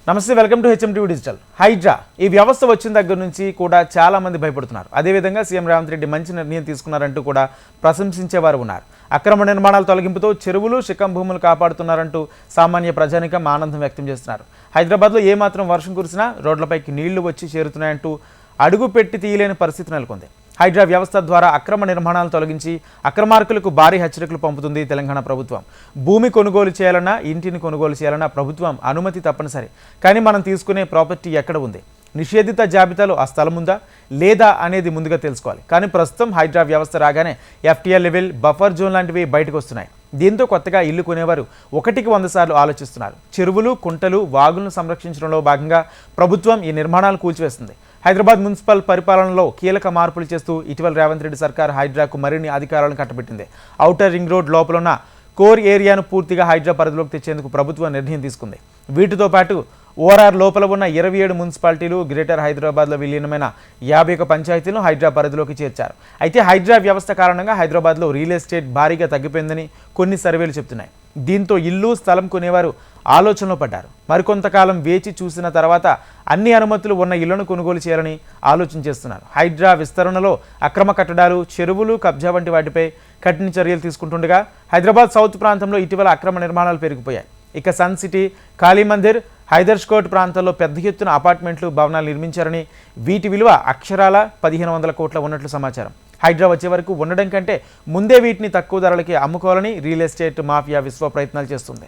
నమస్తే, welcome to HMTV digital. HYDRAA ఈ వ్యవస్థ వచ్చిన దగ్గర నుంచి కూడా చాలా మంది భయపడుతున్నారు. అదేవిధంగా సీఎం రేవంత్ రెడ్డి మంచి నిర్ణయం తీసుకున్నారంటూ కూడా ప్రశంసించేవారు ఉన్నారు. అక్రమ నిర్మాణాల తొలగింపుతో చెరువులు, శిఖం భూములు కాపాడుతున్నారంటూ సామాన్య ప్రజానికం ఆనందం వ్యక్తం చేస్తున్నారు. హైదరాబాద్లో ఏమాత్రం వర్షం కురిసినా రోడ్లపైకి నీళ్లు వచ్చి చేరుతున్నాయంటూ అడుగు పెట్టి తీయలేని పరిస్థితి నెలకొంది. హైడ్రా వ్యవస్థ ద్వారా అక్రమ నిర్మాణాలను తొలగించి అక్రమార్కులకు భారీ హెచ్చరికలు పంపుతుంది తెలంగాణ ప్రభుత్వం. భూమి కొనుగోలు చేయాలన్నా, ఇంటిని కొనుగోలు చేయాలన్నా ప్రభుత్వం అనుమతి తప్పనిసరి. కానీ మనం తీసుకునే ప్రాపర్టీ ఎక్కడ ఉంది, నిషేధిత జాబితాలో ఆ స్థలం ఉందా లేదా అనేది ముందుగా తెలుసుకోవాలి. కానీ ప్రస్తుతం హైడ్రా వ్యవస్థ రాగానే ఎఫ్టీఎల్ లెవెల్, బఫర్ జోన్ లాంటివి బయటకు వస్తున్నాయి. దీంతో కొత్తగా ఇల్లు కొనేవారు 1కి 100 సార్లు ఆలోచిస్తున్నారు. చెరువులు, కుంటలు, వాగులను సంరక్షించడంలో భాగంగా ప్రభుత్వం ఈ నిర్మాణాలను కూల్చివేస్తుంది. హైదరాబాద్ మున్సిపల్ పరిపాలనలో కీలక మార్పులు చేస్తూ ఇటీవల రేవంత్ రెడ్డి సర్కార్ హైడ్రాకు మరిన్ని అధికారాలను కట్టబెట్టింది. ఔటర్ రింగ్ రోడ్ లోపల ఉన్న కోర్ ఏరియాను పూర్తిగా హైడ్రా పరిధిలోకి తెచ్చేందుకు ప్రభుత్వం నిర్ణయం తీసుకుంది. వీటితో పాటు ఓఆర్ఆర్ లోపల ఉన్న 27 మున్సిపాలిటీలు, గ్రేటర్ హైదరాబాద్లో విలీనమైన 51 పంచాయతీలను హైడ్రా పరిధిలోకి చేర్చారు. అయితే హైడ్రా వ్యవస్థ కారణంగా హైదరాబాద్లో రియల్ ఎస్టేట్ భారీగా తగ్గిపోయిందని కొన్ని సర్వేలు చెప్తున్నాయి. దీంతో ఇల్లు, స్థలం కొనేవారు ఆలోచనలో పడ్డారు. మరికొంతకాలం వేచి చూసిన తర్వాత అన్ని అనుమతులు ఉన్న ఇళ్లను కొనుగోలు చేయాలని ఆలోచన చేస్తున్నారు. హైడ్రా విస్తరణలో అక్రమ కట్టడాలు, చెరువులు, కబ్జా వంటి వాటిపై కఠిన చర్యలు తీసుకుంటుండగా హైదరాబాద్ సౌత్ ప్రాంతంలో ఇటీవల అక్రమ నిర్మాణాలు పెరిగిపోయాయి. ఇక సన్ సిటీ, కాళీమందిర్, హైదర్స్కోట్ ప్రాంతాల్లో పెద్ద ఎత్తున అపార్ట్మెంట్లు, భవనాలు నిర్మించారని, వీటి విలువ అక్షరాల 1500 కోట్ల ఉన్నట్లు సమాచారం. హైడ్రా వచ్చే వరకు ఉండడం కంటే ముందే వీటిని తక్కువ ధరలకి అమ్ముకోవాలని రియల్ ఎస్టేట్ మాఫియా విశ్వ ప్రయత్నాలు చేస్తుంది.